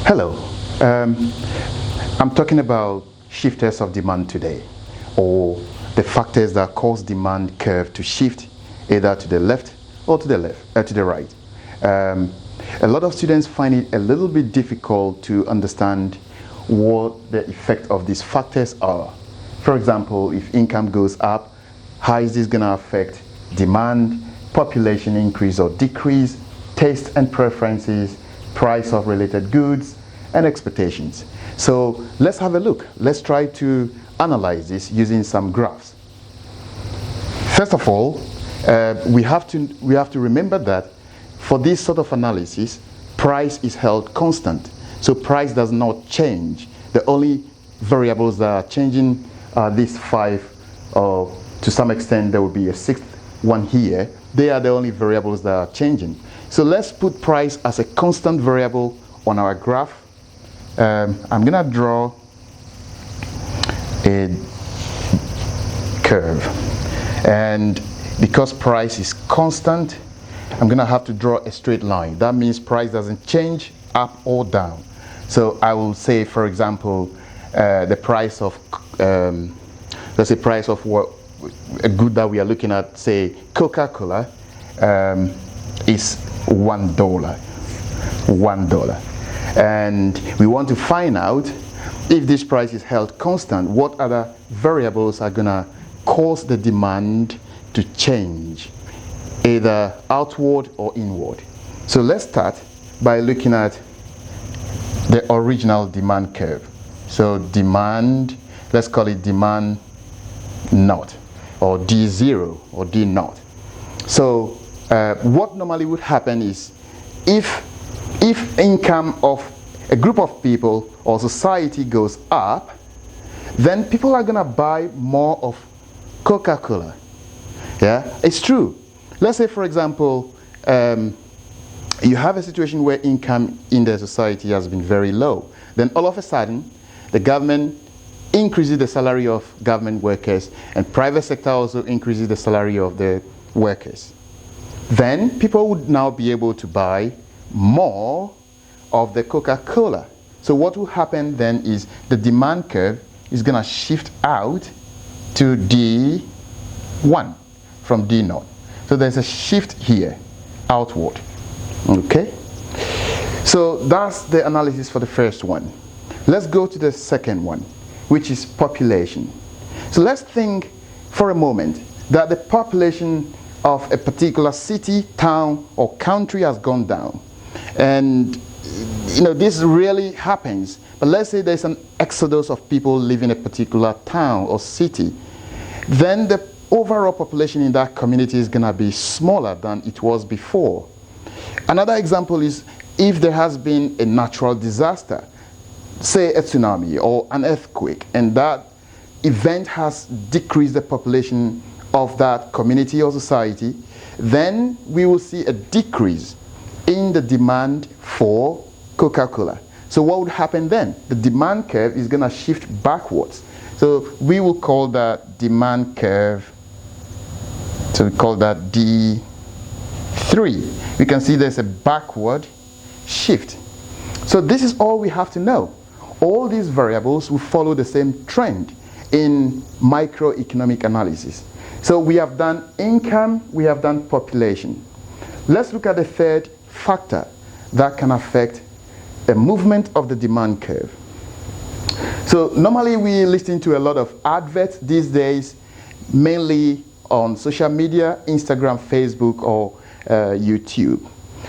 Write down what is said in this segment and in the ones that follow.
Hello, I'm talking about shifters of demand today, or the factors that cause demand curve to shift either to the left or to the right. A lot of students find it a little bit difficult to understand what the effect of these factors are. For example, if income goes up, how is this going to affect demand, population increase or decrease, taste and preferences, price of related goods, and expectations. So let's have a look. Let's try to analyze this using some graphs. First of all, we have to remember that for this sort of analysis, price is held constant. So price does not change. The only variables that are changing are these five, or to some extent there will be a sixth one here. They are the only variables that are changing. So let's put price as a constant variable on our graph. I'm gonna draw a curve, and because price is constant, I'm gonna have to draw a straight line. That means price doesn't change up or down. So I will say, for example, the price of let's say price of what a good that we are looking at, say Coca-Cola, is $1. And we want to find out if this price is held constant, what other variables are gonna cause the demand to change, either outward or inward. So let's start by looking at the original demand curve. So demand, let's call it demand naught, or D0 or D naught. So what normally would happen is if income of a group of people or society goes up, then people are gonna buy more of Coca-Cola. Yeah, it's true. Let's say, for example, you have a situation where income in the society has been very low. Then all of a sudden, the government increases the salary of government workers, and private sector also increases the salary of the workers. Then people would now be able to buy more of the Coca-Cola. So what will happen then is the demand curve is going to shift out to D1 from D0. So there's a shift here outward. Okay? So that's the analysis for the first one. Let's go to the second one, which is population. So let's think for a moment that the population of a particular city, town, or country has gone down. And this rarely happens, but let's say there's an exodus of people living in a particular town or city. Then the overall population in that community is going to be smaller than it was before. Another example is if there has been a natural disaster, say a tsunami or an earthquake, and that event has decreased the population of that community or society, then we will see a decrease in the demand for Coca-Cola. So what would happen then? The demand curve is going to shift backwards. So we will call that demand curve, so we call that D3. We can see there's a backward shift. So this is all we have to know. All these variables will follow the same trend in microeconomic analysis. So we have done income, we have done population. Let's look at the third factor that can affect the movement of the demand curve. So normally we listen to a lot of adverts these days, mainly on social media, Instagram, Facebook, or YouTube.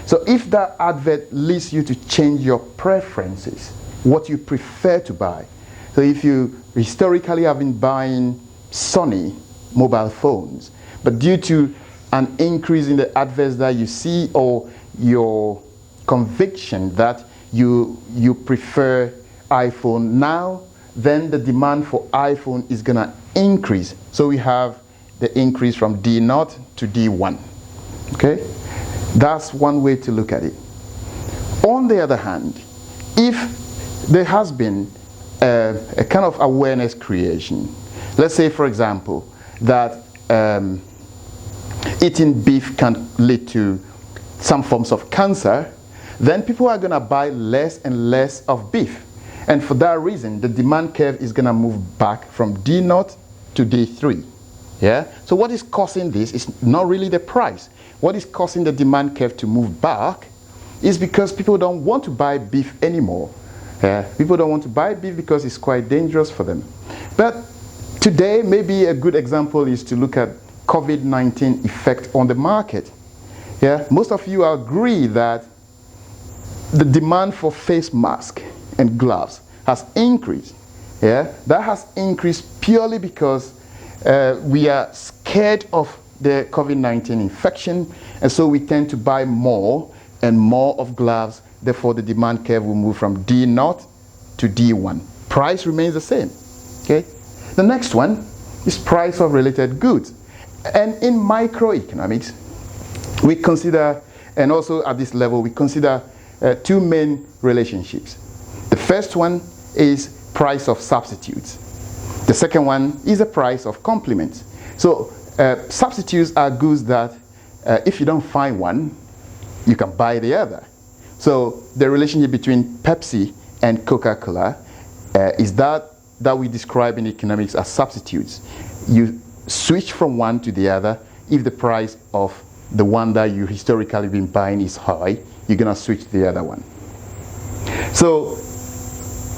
So if that advert leads you to change your preferences, what you prefer to buy. So if you historically have been buying Sony mobile phones, but due to an increase in the adverts that you see, or your conviction that you prefer iPhone now, then the demand for iPhone is going to increase. So we have the increase from D0 to D1. Okay? That's one way to look at it. On the other hand, if there has been a kind of awareness creation, let's say, for example, that eating beef can lead to some forms of cancer, then people are going to buy less and less of beef. And for that reason, the demand curve is going to move back from D0 to D3. Yeah? So what is causing this is not really the price. What is causing the demand curve to move back is because people don't want to buy beef anymore. People don't want to buy beef because it's quite dangerous for them. But today, maybe a good example is to look at COVID-19 effect on the market. Yeah? Most of you agree that the demand for face masks and gloves has increased. Yeah? That has increased purely because we are scared of the COVID-19 infection, and so we tend to buy more and more of gloves. Therefore, the demand curve will move from D0 to D1. Price remains the same. Okay? The next one is price of related goods. And in microeconomics, we consider, and also at this level, we consider two main relationships. The first one is price of substitutes. The second one is the price of complements. So substitutes are goods that if you don't find one, you can buy the other. So the relationship between Pepsi and Coca-Cola is that we describe in economics as substitutes. You switch from one to the other. If the price of the one that you historically been buying is high, you're going to switch to the other one. So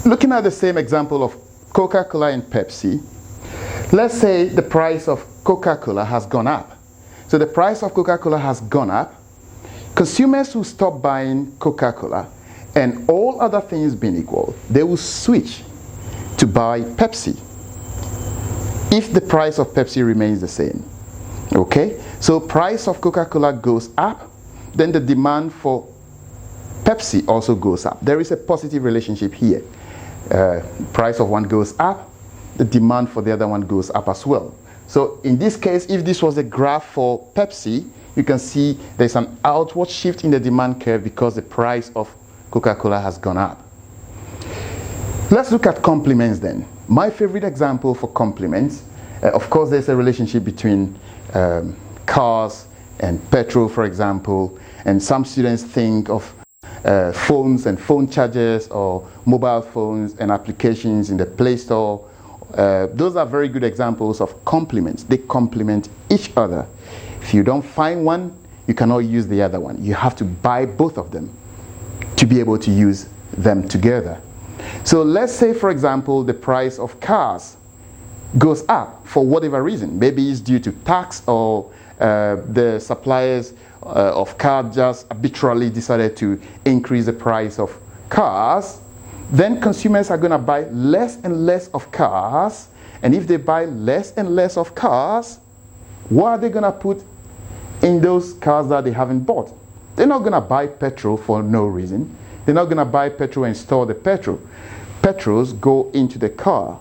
looking at the same example of Coca-Cola and Pepsi, let's say the price of Coca-Cola has gone up. So the price of Coca-Cola has gone up. Consumers who stop buying Coca-Cola and all other things being equal, they will switch to buy Pepsi if the price of Pepsi remains the same. Okay? So price of Coca-Cola goes up, then the demand for Pepsi also goes up. There is a positive relationship here. Price of one goes up, the demand for the other one goes up as well. So in this case, if this was a graph for Pepsi, you can see there's an outward shift in the demand curve because the price of Coca-Cola has gone up. Let's look at complements then. My favorite example for complements, of course there's a relationship between cars and petrol, for example, and some students think of phones and phone chargers or mobile phones and applications in the Play Store. Those are very good examples of complements. They complement each other. If you don't find one, you cannot use the other one. You have to buy both of them to be able to use them together. So let's say, for example, the price of cars goes up for whatever reason. Maybe it's due to tax, or the suppliers of cars just arbitrarily decided to increase the price of cars. Then consumers are going to buy less and less of cars. And if they buy less and less of cars, what are they going to put in those cars that they haven't bought? They're not going to buy petrol for no reason. They're not going to buy petrol and store the petrol. Petrols go into the car.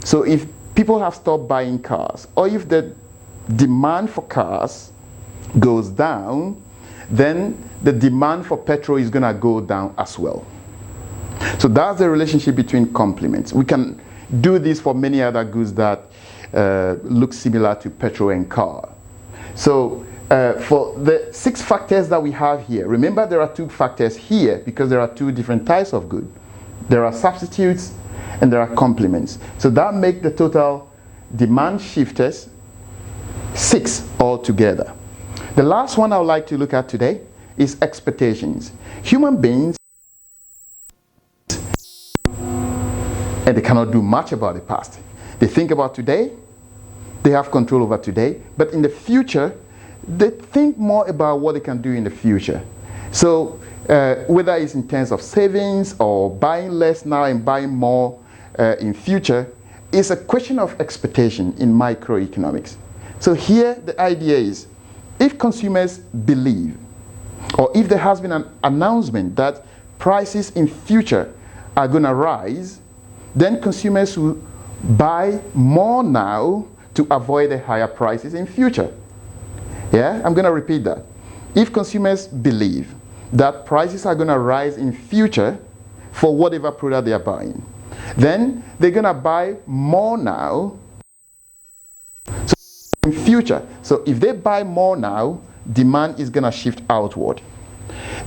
So if people have stopped buying cars, or if the demand for cars goes down, then the demand for petrol is going to go down as well. So that's the relationship between complements. We can do this for many other goods that look similar to petrol and car. So for the 6 factors that we have here, remember there are 2 factors here because there are 2 different types of good. There are substitutes and there are complements. So that makes the total demand shifters 6 altogether. The last one I would like to look at today is expectations. Human beings, and they cannot do much about the past. They think about today, they have control over today, but in the future, they think more about what they can do in the future. So whether it's in terms of savings or buying less now and buying more in future, is a question of expectation in microeconomics. So here the idea is, if consumers believe, or if there has been an announcement that prices in future are going to rise, then consumers will buy more now to avoid the higher prices in future. Yeah, I'm going to repeat that. If consumers believe that prices are going to rise in future for whatever product they are buying, then they're going to buy more now in future. So if they buy more now, demand is going to shift outward.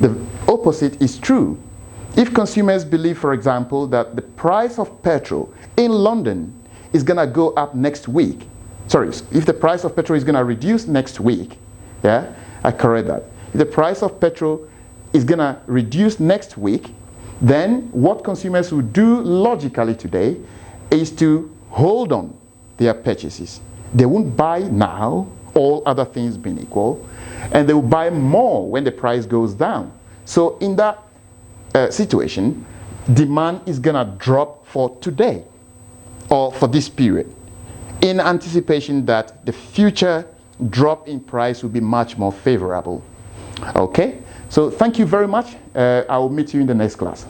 The opposite is true. If consumers believe, for example, that the price of petrol in London is going to go up next week, if the price of petrol is going to reduce next week, yeah, I correct that. If the price of petrol is going to reduce next week, then what consumers will do logically today is to hold on their purchases. They won't buy now, all other things being equal, and they will buy more when the price goes down. So in that situation, demand is going to drop for today or for this period, in anticipation that the future drop in price will be much more favorable. Okay, so thank you very much. I will meet you in the next class.